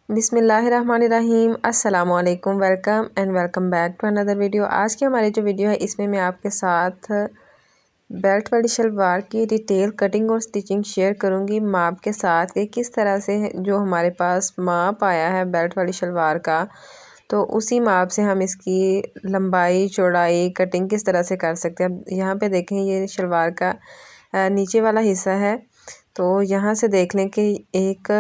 बिस्मिल्लाहिर्रहमानिर्रहीम अस्सलामुअलैकुम। Welcome back to another video. आज की हमारी जो वीडियो है इसमें मैं आपके साथ बेल्ट वाली शलवार की डिटेल कटिंग और स्टिचिंग शेयर करूंगी माप के साथ कि किस तरह से जो हमारे पास माप आया है बेल्ट वाली शलवार का, तो उसी माप से हम इसकी लंबाई चौड़ाई कटिंग किस तरह से कर सकते हैं। अब यहाँ पे देखें, ये शलवार का नीचे वाला हिस्सा है, तो यहाँ से देख लें कि एक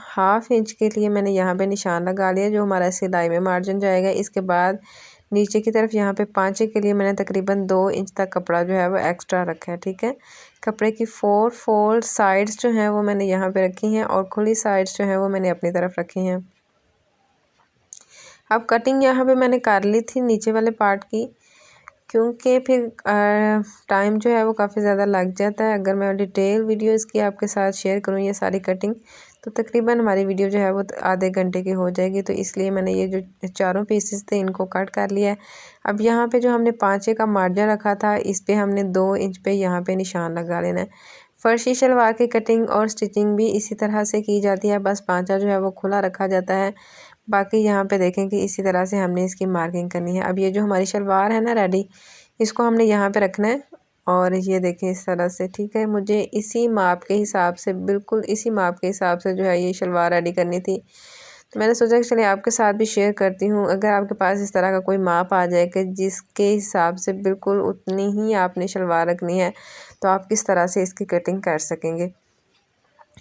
हाफ़ इंच के लिए मैंने यहाँ पे निशान लगा लिया जो हमारा सिलाई में मार्जिन जाएगा। इसके बाद नीचे की तरफ यहाँ पे पाँचे के लिए मैंने तकरीबन 2 इंच तक कपड़ा जो है वो एक्स्ट्रा रखा है। ठीक है, कपड़े की 4 फोल्ड साइड्स जो हैं वो मैंने यहाँ पे रखी हैं और खुली साइड्स जो हैं वो मैंने अपनी तरफ रखी हैं। अब कटिंग यहाँ पे मैंने कर ली थी नीचे वाले पार्ट की, क्योंकि फिर टाइम जो है वो काफ़ी ज़्यादा लग जाता है। अगर मैं डिटेल वीडियो इसकी आपके साथ शेयर करूँ ये सारी कटिंग, तो तकरीबन हमारी वीडियो जो है वो आधे घंटे की हो जाएगी। तो इसलिए मैंने ये जो चारों पीसेस थे इनको कट कर लिया है। अब यहाँ पे जो हमने पाँचे का मार्जिन रखा था इस पे हमने 2 इंच पे यहाँ पे निशान लगा लेना है। फर्शी शलवार की कटिंग और स्टिचिंग भी इसी तरह से की जाती है, बस पाँचा जो है वो खुला रखा जाता है। बाकी यहाँ पे देखें कि इसी तरह से हमने इसकी मार्किंग करनी है। अब ये जो हमारी शलवार है ना रेडी, इसको हमने यहाँ पे रखना है और ये देखें इस तरह से। ठीक है, मुझे इसी माप के हिसाब से, बिल्कुल इसी माप के हिसाब से जो है ये शलवार रेडी करनी थी। तो मैंने सोचा कि चलिए आपके साथ भी शेयर करती हूँ। अगर आपके पास इस तरह का कोई माप आ जाए कि जिसके हिसाब से बिल्कुल उतनी ही आपने शलवार रखनी है, तो आप किस तरह से इसकी कटिंग कर सकेंगे।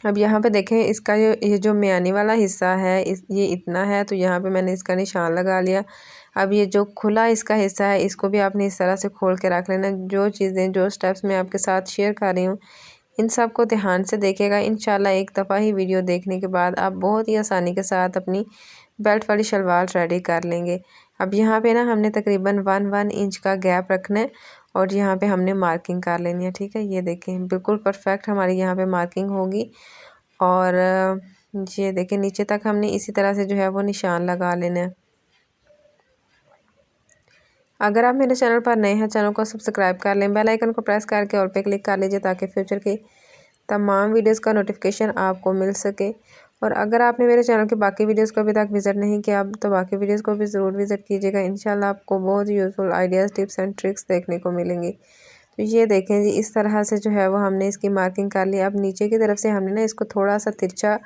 अब यहाँ पे देखें, इसका ये जो म्यानी वाला हिस्सा है ये इतना है, तो यहाँ पे मैंने इसका निशान लगा लिया। अब ये जो खुला इसका हिस्सा है इसको भी आपने इस तरह से खोल के रख लेना। जो चीज़ें, जो स्टेप्स मैं आपके साथ शेयर कर रही हूँ इन सब को ध्यान से देखिएगा। इंशाल्लाह एक दफ़ा ही वीडियो देखने के बाद आप बहुत ही आसानी के साथ अपनी बेल्ट वाली शलवार रेडी कर लेंगे। अब यहाँ पे ना हमने तकरीबन 1 इंच का गैप रखना है और यहाँ पे हमने मार्किंग कर लेनी है। ठीक है, ये देखें बिल्कुल परफेक्ट हमारी यहाँ पे मार्किंग होगी। और ये देखें नीचे तक हमने इसी तरह से जो है वो निशान लगा लेना है। अगर आप मेरे चैनल पर नए हैं, चैनल को सब्सक्राइब कर लें, बेल आइकन को प्रेस करके ऑल पे क्लिक कर लीजिए ताकि फ्यूचर की तमाम वीडियोस का नोटिफिकेशन आपको मिल सके। और अगर आपने मेरे चैनल की बाकी वीडियोस को अभी तक विज़िट नहीं किया तो बाकी वीडियोस को भी ज़रूर विज़िट कीजिएगा। इंशाल्लाह आपको बहुत useful ideas, tips and tricks देखने को मिलेंगी। तो ये देखें जी, इस तरह से जो है वो हमने इसकी मार्किंग कर ली। अब नीचे की तरफ से हमने ना इसको थोड़ा सा तिरछा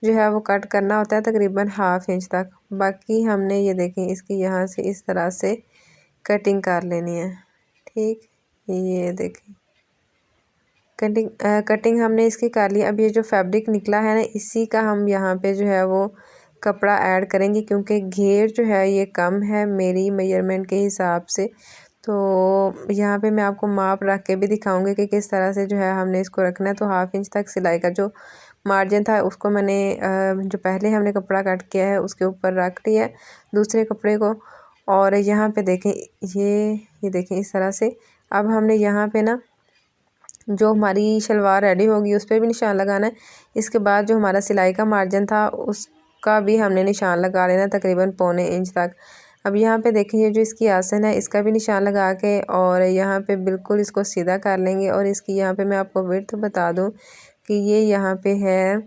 जो है वो कट करना होता है, तकरीबन हाफ़ इंच तक। बाकी हमने ये देखें इसकी यहाँ से इस तरह से कटिंग कर लेनी है। ठीक, ये देखें कटिंग हमने इसकी कर ली। अब ये जो फैब्रिक निकला है ना, इसी का हम यहाँ पे जो है वो कपड़ा ऐड करेंगे, क्योंकि घेर जो है ये कम है मेरी मेजरमेंट के हिसाब से। तो यहाँ पे मैं आपको माप रख के भी दिखाऊंगी कि किस तरह से जो है हमने इसको रखना है। तो हाफ़ इंच तक सिलाई का जो मार्जिन था उसको मैंने जो पहले हमने कपड़ा कट किया है उसके ऊपर रख लिया है दूसरे कपड़े को। और यहाँ पे देखें ये देखें इस तरह से। अब हमने यहाँ पे ना जो हमारी शलवार रेडी होगी उस पर भी निशान लगाना है। इसके बाद जो हमारा सिलाई का मार्जिन था उसका भी हमने निशान लगा लेना तकरीबन 1.25 इंच तक। अब यहाँ पे देखें ये जो इसकी आसन है इसका भी निशान लगा के और यहाँ पे बिल्कुल इसको सीधा कर लेंगे। और इसकी यहाँ पे मैं आपको विड्थ बता दूँ कि ये यहाँ पे है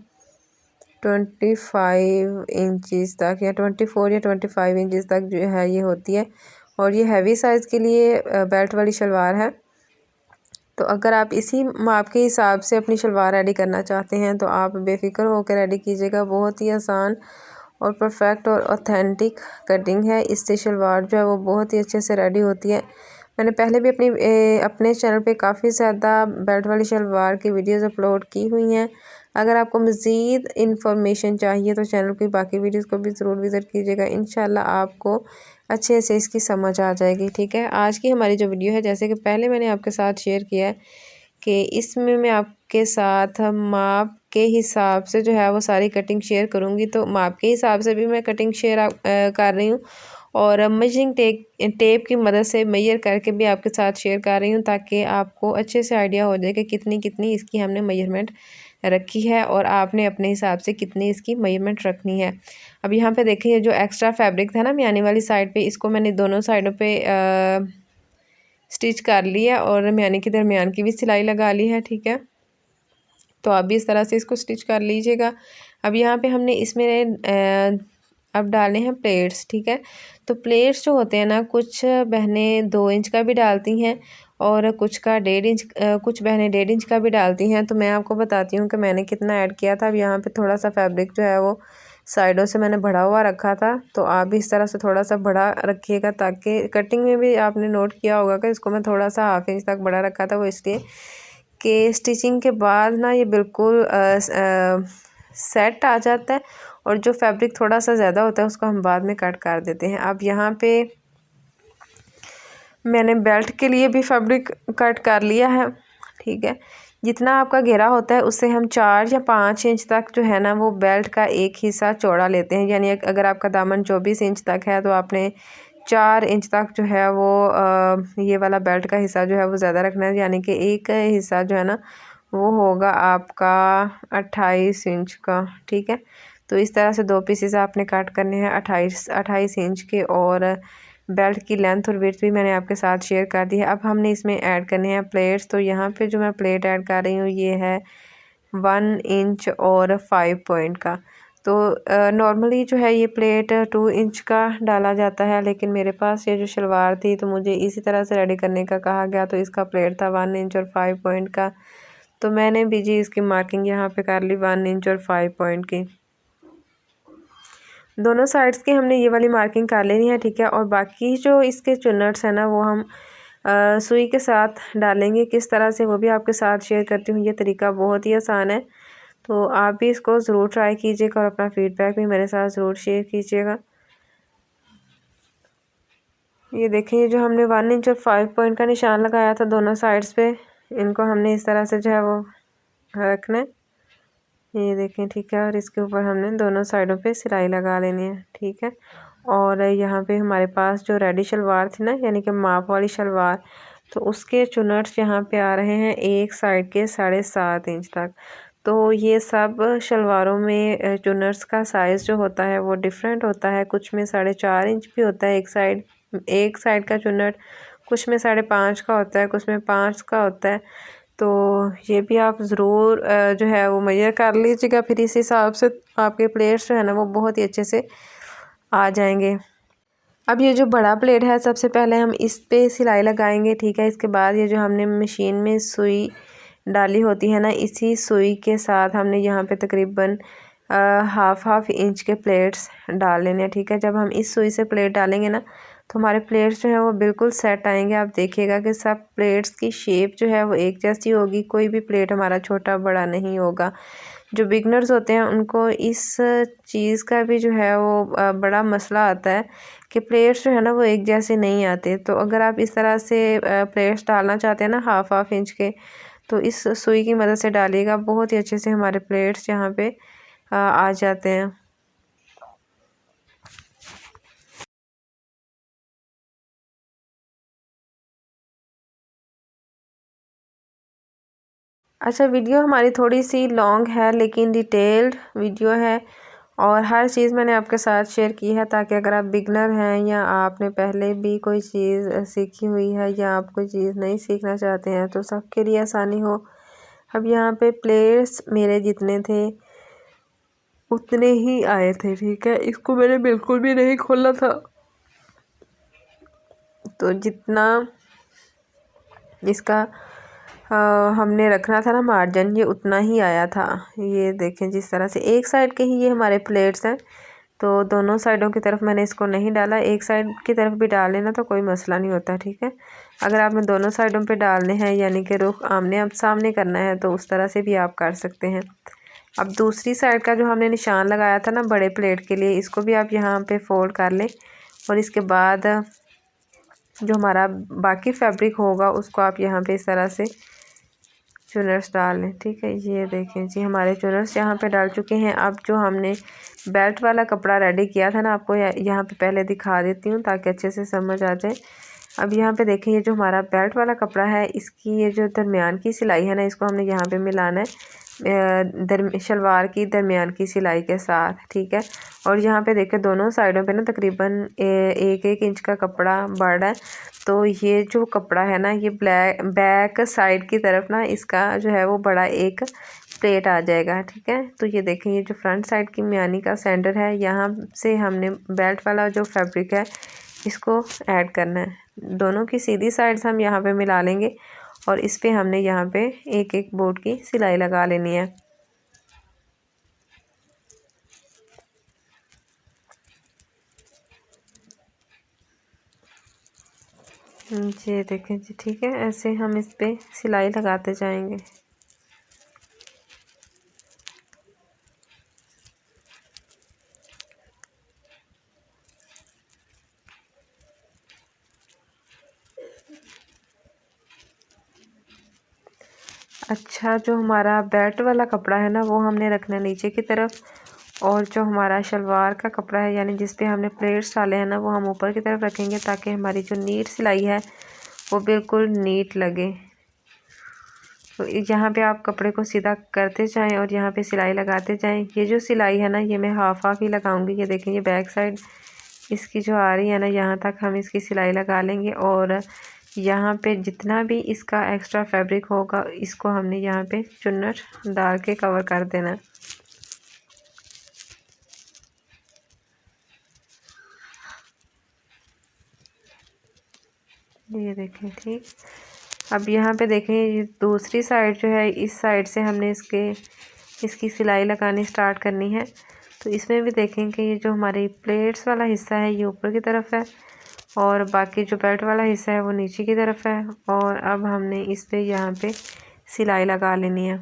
25 इंचज़ तक, या 24 या 25 इंचज़ तक जो है ये होती है। और ये हैवी साइज़ के लिए बेल्ट वाली शलवार है। तो अगर आप इसी माप के हिसाब से अपनी शलवार रेडी करना चाहते हैं तो आप बेफिक्र होकर रेडी कीजिएगा। बहुत ही आसान और परफेक्ट और ऑथेंटिक कटिंग है, इससे शलवार जो है वो बहुत ही अच्छे से रेडी होती है। मैंने पहले भी अपने चैनल पे काफ़ी ज़्यादा बेल्ट वाली शलवार की वीडियोस अपलोड की हुई हैं। अगर आपको मज़ीद इन्फॉर्मेशन चाहिए तो चैनल की बाकी वीडियोस को भी ज़रूर विज़िट कीजिएगा। इंशाल्लाह आपको अच्छे से इसकी समझ आ जाएगी। ठीक है, आज की हमारी जो वीडियो है, जैसे कि पहले मैंने आपके साथ शेयर किया है कि इसमें मैं आपके साथ माप के हिसाब से जो है वो सारी कटिंग शेयर करूँगी। तो माप के हिसाब से भी मैं कटिंग शेयर कर रही हूँ और मेजरिंग टेप की मदद से मेजर करके भी आपके साथ शेयर कर रही हूँ, ताकि आपको अच्छे से आइडिया हो जाए कि कितनी कितनी इसकी हमने मेजरमेंट रखी है और आपने अपने हिसाब से कितनी इसकी मेजरमेंट रखनी है। अब यहाँ पे देखिए जो एक्स्ट्रा फैब्रिक था ना म्यानी वाली साइड पे, इसको मैंने दोनों साइडों पे स्टिच कर लिया और म्यानी के दरमियान की भी सिलाई लगा ली है। ठीक है, तो आप भी इस तरह से इसको स्टिच कर लीजिएगा। अब यहाँ पे हमने इसमें अब डालने हैं प्लेट्स, ठीक है। तो प्लेट्स जो होते हैं ना, कुछ बहनें 2 इंच का भी डालती हैं और कुछ का 1.5 इंच, कुछ बहनें 1.5 इंच का भी डालती हैं। तो मैं आपको बताती हूँ कि मैंने कितना ऐड किया था। अब यहाँ पे थोड़ा सा फैब्रिक जो है वो साइडों से मैंने बढ़ा हुआ रखा था, तो आप भी इस तरह से थोड़ा सा बढ़ा रखिएगा, ताकि कटिंग में भी आपने नोट किया होगा कि इसको मैं थोड़ा सा 1/2 इंच तक बढ़ा रखा था। वो इसलिए कि स्टिचिंग के बाद ना ये बिल्कुल सेट आ जाता है, और जो फैब्रिक थोड़ा सा ज़्यादा होता है उसको हम बाद में कट कर देते हैं। अब यहाँ पे मैंने बेल्ट के लिए भी फैब्रिक कट कर लिया है, ठीक है। जितना आपका घेरा होता है उससे हम 4 या 5 इंच तक जो है ना वो बेल्ट का एक हिस्सा चौड़ा लेते हैं। यानी अगर आपका दामन 24 इंच तक है तो आपने 4 इंच तक जो है वो ये वाला बेल्ट का हिस्सा जो है वो ज़्यादा रखना है। यानी कि एक हिस्सा जो है ना वो होगा आपका 28 इंच का, ठीक है। तो इस तरह से 2 पीसेस आपने काट करने हैं 28 इंच के, और बेल्ट की लेंथ और विड्थ भी मैंने आपके साथ शेयर कर दी है। अब हमने इसमें ऐड करने हैं प्लेट्स। तो यहाँ पे जो मैं प्लेट ऐड कर रही हूँ ये है 1 इंच और 5 पॉइंट का। तो नॉर्मली जो है ये प्लेट 2 इंच का डाला जाता है, लेकिन मेरे पास ये जो शलवार थी तो मुझे इसी तरह से रेडी करने का कहा गया, तो इसका प्लेट था 1 इंच और 5 पॉइंट का। तो मैंने भी जी इसकी मार्किंग यहाँ पे कर ली 1 इंच और 5 पॉइंट की। दोनों साइड्स की हमने ये वाली मार्किंग कर लेनी है, ठीक है। और बाकी जो इसके चुन्नट्स हैं ना वो हम सुई के साथ डालेंगे। किस तरह से वो भी आपके साथ शेयर करती हूँ। ये तरीका बहुत ही आसान है, तो आप भी इसको ज़रूर ट्राई कीजिएगा और अपना फीडबैक भी मेरे साथ ज़रूर शेयर कीजिएगा। ये देखिए, ये जो हमने 1 इंच और 5 पॉइंट का निशान लगाया था दोनों साइड्स पे, इनको हमने इस तरह से जो है वो रखना है। ये देखें, ठीक है। और इसके ऊपर हमने दोनों साइडों पे सिलाई लगा लेनी है, ठीक है। और यहाँ पे हमारे पास जो रेडी शलवार थी ना, यानी कि माप वाली शलवार, तो उसके चुनट्स यहाँ पे आ रहे हैं एक साइड के 7.5 इंच तक। तो ये सब शलवारों में चुनट्स का साइज़ जो होता है वो डिफरेंट होता है। कुछ में 4.5 इंच भी होता है एक साइड का चुनट, कुछ में 5.5 का होता है, कुछ में 5 का होता है। तो ये भी आप ज़रूर जो है वो मेजर कर लीजिएगा, फिर इस हिसाब से आपके प्लेट्स जो है ना वो बहुत ही अच्छे से आ जाएंगे। अब ये जो बड़ा प्लेट है, सबसे पहले हम इस पे सिलाई लगाएंगे, ठीक है। इसके बाद ये जो हमने मशीन में सुई डाली होती है ना, इसी सुई के साथ हमने यहाँ पे तकरीबन हाफ इंच के प्लेट्स डाल लेने हैं, ठीक है। जब हम इस सुई से प्लेट डालेंगे ना तो हमारे प्लेट्स जो है वो बिल्कुल सेट आएंगे। आप देखिएगा कि सब प्लेट्स की शेप जो है वो एक जैसी होगी, कोई भी प्लेट हमारा छोटा बड़ा नहीं होगा। जो बिगनर्स होते हैं उनको इस चीज़ का भी जो है वो बड़ा मसला आता है कि प्लेट्स जो है ना वो एक जैसे नहीं आते। तो अगर आप इस तरह से प्लेट्स डालना चाहते हैं ना हाफ इंच के, तो इस सुई की मदद से डालिएगा, बहुत ही अच्छे से हमारे प्लेट्स यहाँ पे आ जाते हैं। अच्छा, वीडियो हमारी थोड़ी सी लॉन्ग है लेकिन डिटेल्ड वीडियो है, और हर चीज़ मैंने आपके साथ शेयर की है, ताकि अगर आप बिगनर हैं या आपने पहले भी कोई चीज़ सीखी हुई है या आप कोई चीज़ नहीं सीखना चाहते हैं तो सबके लिए आसानी हो। अब यहाँ पे प्लेट्स मेरे जितने थे उतने ही आए थे, ठीक है। इसको मैंने बिल्कुल भी नहीं खोला था, तो जितना इसका हमने रखना था ना मार्जिन, ये उतना ही आया था। ये देखें, जिस तरह से एक साइड के ही ये हमारे प्लेट्स हैं, तो दोनों साइडों की तरफ मैंने इसको नहीं डाला। एक साइड की तरफ भी डाल लेना तो कोई मसला नहीं होता, ठीक है। अगर आपने दोनों साइडों पे डालने हैं, यानी कि रुख आमने अब सामने करना है, तो उस तरह से भी आप कर सकते हैं। अब दूसरी साइड का जो हमने निशान लगाया था ना बड़े प्लेट के लिए, इसको भी आप यहाँ पे फोल्ड कर लें, और इसके बाद जो हमारा बाकी फैब्रिक होगा उसको आप यहाँ पे इस तरह से चुनर्स डाल लें, ठीक है। ये देखें जी, हमारे चुनर्स यहाँ पे डाल चुके हैं। अब जो हमने बेल्ट वाला कपड़ा रेडी किया था ना, आपको यहाँ पे पहले दिखा देती हूँ ताकि अच्छे से समझ आ जाए। अब यहाँ पे देखें, ये जो हमारा बेल्ट वाला कपड़ा है, इसकी ये जो दरमियान की सिलाई है ना, इसको हमने यहाँ पे मिलाना है शलवार की दरमियान की सिलाई के साथ, ठीक है। और यहाँ पे देखें दोनों साइडों पे ना तकरीबन 1 इंच का कपड़ा बढ़ है। तो ये जो कपड़ा है ना, ये बैक साइड की तरफ ना इसका जो है वो बड़ा एक प्लेट आ जाएगा। ठीक है, तो ये देखें, ये जो फ्रंट साइड की मियानी का सेंटर है, यहाँ से हमने बेल्ट वाला जो फैब्रिक है इसको ऐड करना है। दोनों की सीधी साइड्स हम यहाँ पे मिला लेंगे और इस पे हमने यहाँ पे एक एक बोट की सिलाई लगा लेनी है। ये देखें जी, ठीक है, ऐसे हम इस पे सिलाई लगाते जाएंगे। अच्छा, जो हमारा बेल्ट वाला कपड़ा है ना वो हमने रखना है नीचे की तरफ, और जो हमारा शलवार का कपड़ा है यानी जिस पे हमने प्लेट्स डाले हैं ना वो हम ऊपर की तरफ रखेंगे, ताकि हमारी जो नीट सिलाई है वो बिल्कुल नीट लगे। तो यहाँ पे आप कपड़े को सीधा करते जाएं और यहाँ पे सिलाई लगाते जाएं। ये जो सिलाई है ना ये मैं हाफ हाफ ही लगाऊंगी। ये देखें, ये बैक साइड इसकी जो आ रही है ना यहाँ तक हम इसकी सिलाई लगा लेंगे, और यहाँ पे जितना भी इसका एक्स्ट्रा फैब्रिक होगा इसको हमने यहाँ पे चुन्नट डाल के कवर कर देना। ये देखें, ठीक। अब यहाँ पे देखें, ये दूसरी साइड जो है इस साइड से हमने इसकी सिलाई लगानी स्टार्ट करनी है। तो इसमें भी देखें कि ये जो हमारी प्लेट्स वाला हिस्सा है ये ऊपर की तरफ है और बाकी जो बेल्ट वाला हिस्सा है वो नीचे की तरफ है, और अब हमने इस पे यहाँ पे सिलाई लगा लेनी है।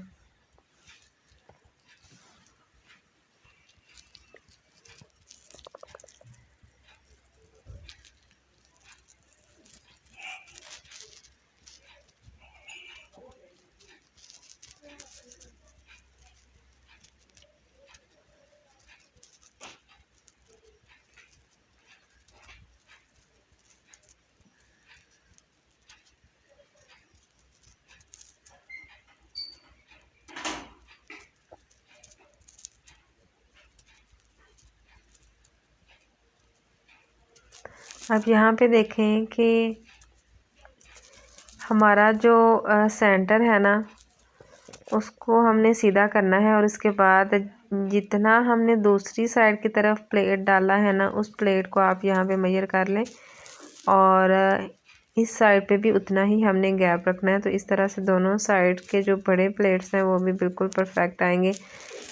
अब यहाँ पे देखें कि हमारा जो सेंटर है ना उसको हमने सीधा करना है, और उसके बाद जितना हमने दूसरी साइड की तरफ प्लेट डाला है ना उस प्लेट को आप यहाँ पे मेजर कर लें, और इस साइड पे भी उतना ही हमने गैप रखना है। तो इस तरह से दोनों साइड के जो बड़े प्लेट्स हैं वो भी बिल्कुल परफेक्ट आएंगे।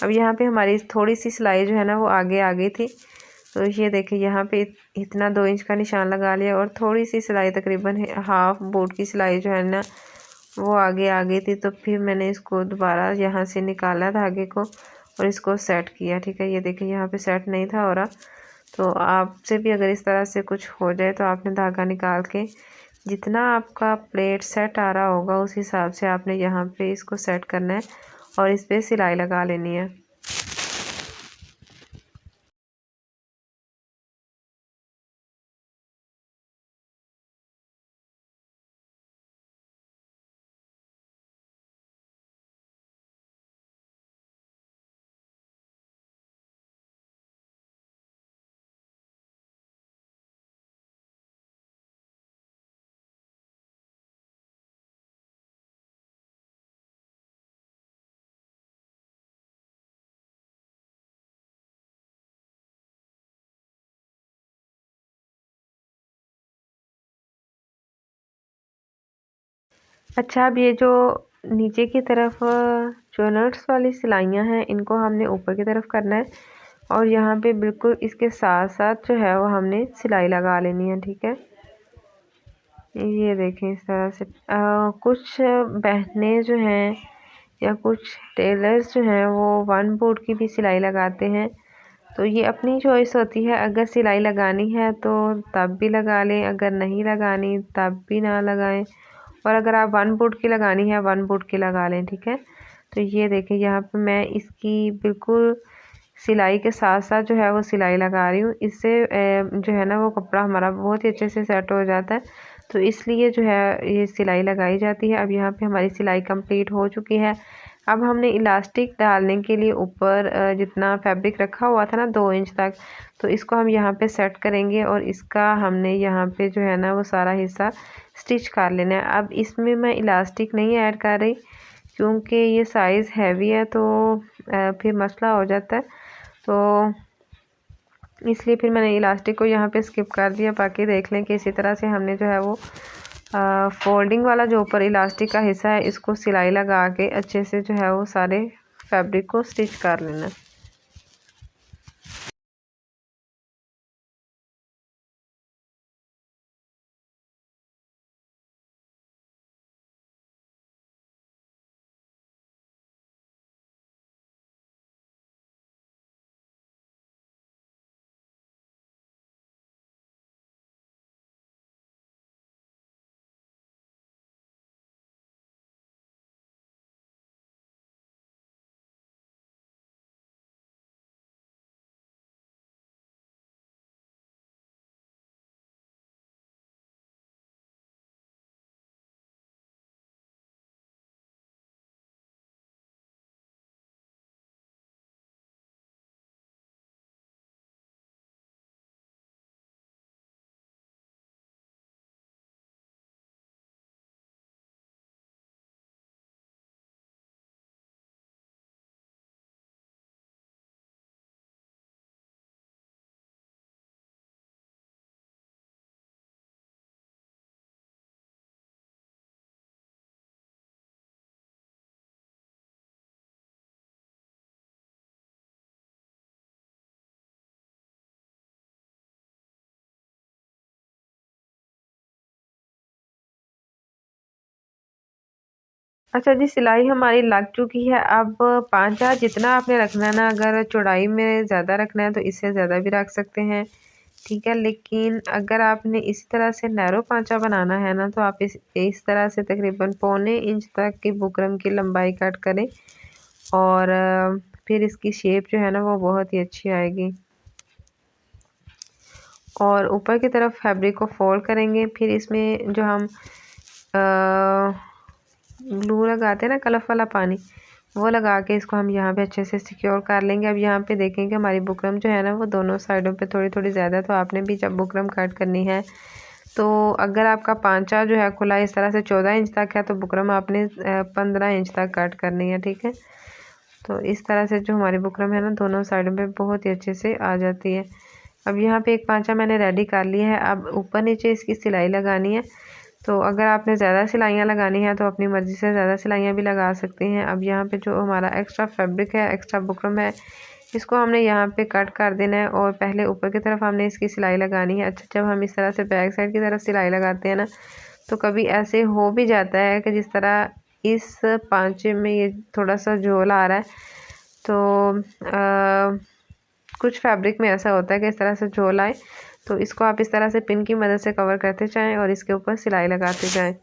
अब यहाँ पे हमारी थोड़ी सी सिलाई जो है ना वो आगे आ गई थी, तो ये देखिए यहाँ पे इतना 2 इंच का निशान लगा लिया, और थोड़ी सी सिलाई तकरीबन हाफ बोट की सिलाई जो है ना वो आगे आ गई थी। तो फिर मैंने इसको दोबारा यहाँ से निकाला धागे को और इसको सेट किया। ठीक है, ये देखिए यहाँ पे सेट नहीं था हो रहा। तो आपसे भी अगर इस तरह से कुछ हो जाए तो आपने धागा निकाल के जितना आपका प्लेट सेट आ रहा होगा उस हिसाब से आपने यहाँ पे इसको सेट करना है और इस पर सिलाई लगा लेनी है। अच्छा, अब ये जो नीचे की तरफ जो नट्स वाली सिलाइयाँ हैं इनको हमने ऊपर की तरफ करना है, और यहाँ पे बिल्कुल इसके साथ साथ जो है वो हमने सिलाई लगा लेनी है। ठीक है, ये देखें इस तरह से कुछ बहनें जो हैं या कुछ टेलर्स जो हैं वो 1 बोट की भी सिलाई लगाते हैं। तो ये अपनी चॉइस होती है, अगर सिलाई लगानी है तो तब भी लगा लें, अगर नहीं लगानी तब भी ना लगाएं, और अगर आप 1 बोट की लगानी है 1 बोट की लगा लें। ठीक है, तो ये देखें यहाँ पे मैं इसकी बिल्कुल सिलाई के साथ साथ जो है वो सिलाई लगा रही हूँ। इससे जो है ना वो कपड़ा हमारा बहुत ही अच्छे से सेट हो जाता है, तो इसलिए जो है ये सिलाई लगाई जाती है। अब यहाँ पे हमारी सिलाई कंप्लीट हो चुकी है। अब हमने इलास्टिक डालने के लिए ऊपर जितना फैब्रिक रखा हुआ था ना 2 इंच तक, तो इसको हम यहाँ पे सेट करेंगे और इसका हमने यहाँ पे जो है ना वो सारा हिस्सा स्टिच कर लेना है। अब इसमें मैं इलास्टिक नहीं ऐड कर रही क्योंकि ये साइज़ हैवी है तो फिर मसला हो जाता है, तो इसलिए फिर मैंने इलास्टिक को यहाँ पे स्किप कर दिया। बाकी देख लें कि इसी तरह से हमने जो है वो फोल्डिंग वाला जो ऊपर इलास्टिक का हिस्सा है इसको सिलाई लगा के अच्छे से जो है वो सारे फैब्रिक को स्टिच कर लेना। अच्छा जी, सिलाई हमारी लग चुकी है। अब पांचा जितना आपने रखना है ना, अगर चौड़ाई में ज़्यादा रखना है तो इससे ज़्यादा भी रख सकते हैं, ठीक है। लेकिन अगर आपने इसी तरह से नैरो पांचा बनाना है ना, तो आप इस तरह से तकरीबन 1.25 इंच तक की बुकरम की लंबाई कट करें और फिर इसकी शेप जो है ना वो बहुत ही अच्छी आएगी। और ऊपर की तरफ फैब्रिक को फोल्ड करेंगे, फिर इसमें जो हम ग्लू लगाते हैं ना, कलफ वाला पानी, वो लगा के इसको हम यहाँ पे अच्छे से सिक्योर कर लेंगे। अब यहाँ पे देखेंगे हमारी बुकरम जो है ना वो दोनों साइडों पे थोड़ी थोड़ी ज़्यादा, तो आपने भी जब बुकरम कट करनी है तो अगर आपका पांचा जो है खुला इस तरह से 14 इंच तक है तो बुकरम आपने 15 इंच तक कट करनी है, ठीक है। तो इस तरह से जो हमारी बुकरम है ना दोनों साइडों पे बहुत ही अच्छे से आ जाती है। अब यहाँ पे एक पांचा मैंने रेडी कर लिया है। अब ऊपर नीचे इसकी सिलाई लगानी है, तो अगर आपने ज़्यादा सिलाइयाँ लगानी है तो अपनी मर्ज़ी से ज़्यादा सिलाइयाँ भी लगा सकते हैं। अब यहाँ पे जो हमारा एक्स्ट्रा फैब्रिक है, एक्स्ट्रा बुकरम है, इसको हमने यहाँ पे कट कर देना है और पहले ऊपर की तरफ हमने इसकी सिलाई लगानी है। अच्छा, जब हम इस तरह से बैक साइड की तरफ सिलाई लगाते हैं ना, तो कभी ऐसे हो भी जाता है कि जिस तरह इस पांचे में ये थोड़ा सा झोल आ रहा है, तो कुछ फैब्रिक में ऐसा होता है कि इस तरह से झोल आए, तो इसको आप इस तरह से पिन की मदद से कवर करते जाएं और इसके ऊपर सिलाई लगाते जाएं।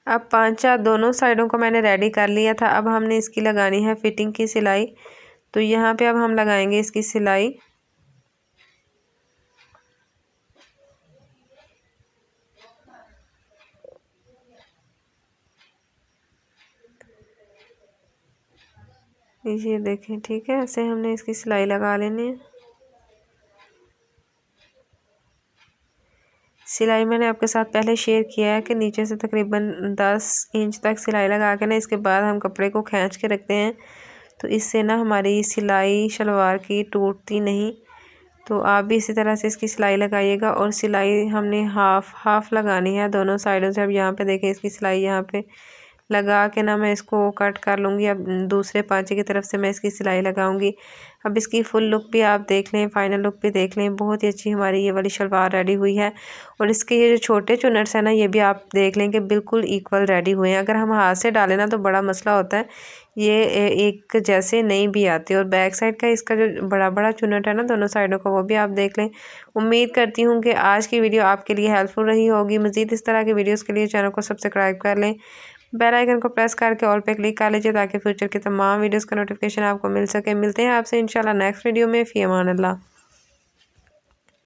अब पांचा दोनों साइडों को मैंने रेडी कर लिया था। अब हमने इसकी लगानी है फिटिंग की सिलाई, तो यहाँ पे अब हम लगाएंगे इसकी सिलाई। ये देखें, ठीक है, ऐसे हमने इसकी सिलाई लगा लेनी है। सिलाई मैंने आपके साथ पहले शेयर किया है कि नीचे से तकरीबन 10 इंच तक सिलाई लगा के ना इसके बाद हम कपड़े को खींच के रखते हैं, तो इससे ना हमारी सिलाई शलवार की टूटती नहीं। तो आप भी इसी तरह से इसकी सिलाई लगाइएगा। और सिलाई हमने हाफ लगानी है दोनों साइडों से। अब यहाँ पे देखें इसकी सिलाई यहाँ पे लगा के ना मैं इसको कट कर लूँगी। अब दूसरे पांचे की तरफ से मैं इसकी सिलाई लगाऊंगी। अब इसकी फुल लुक भी आप देख लें, फाइनल लुक भी देख लें। बहुत ही अच्छी हमारी ये वाली शलवार रेडी हुई है। और इसके ये जो छोटे चुनट्स हैं ना, ये भी आप देख लें कि बिल्कुल इक्वल रेडी हुए हैं। अगर हम हाथ से डालें ना तो बड़ा मसला होता है, ये एक जैसे नहीं भी आते। और बैक साइड का इसका जो बड़ा बड़ा चुनट है ना दोनों साइडों का, वो भी आप देख लें। उम्मीद करती हूँ कि आज की वीडियो आपके लिए हेल्पफुल रही होगी। मज़ीद इस तरह की वीडियोज़ के लिए चैनल को सब्सक्राइब कर लें, बेल आइकन को प्रेस करके ऑल पे क्लिक कर लीजिए ताकि फ्यूचर की तमाम वीडियोस का नोटिफिकेशन आपको मिल सके। मिलते हैं आपसे इंशाल्लाह नेक्स्ट वीडियो में। फ़ी अमान अल्लाह।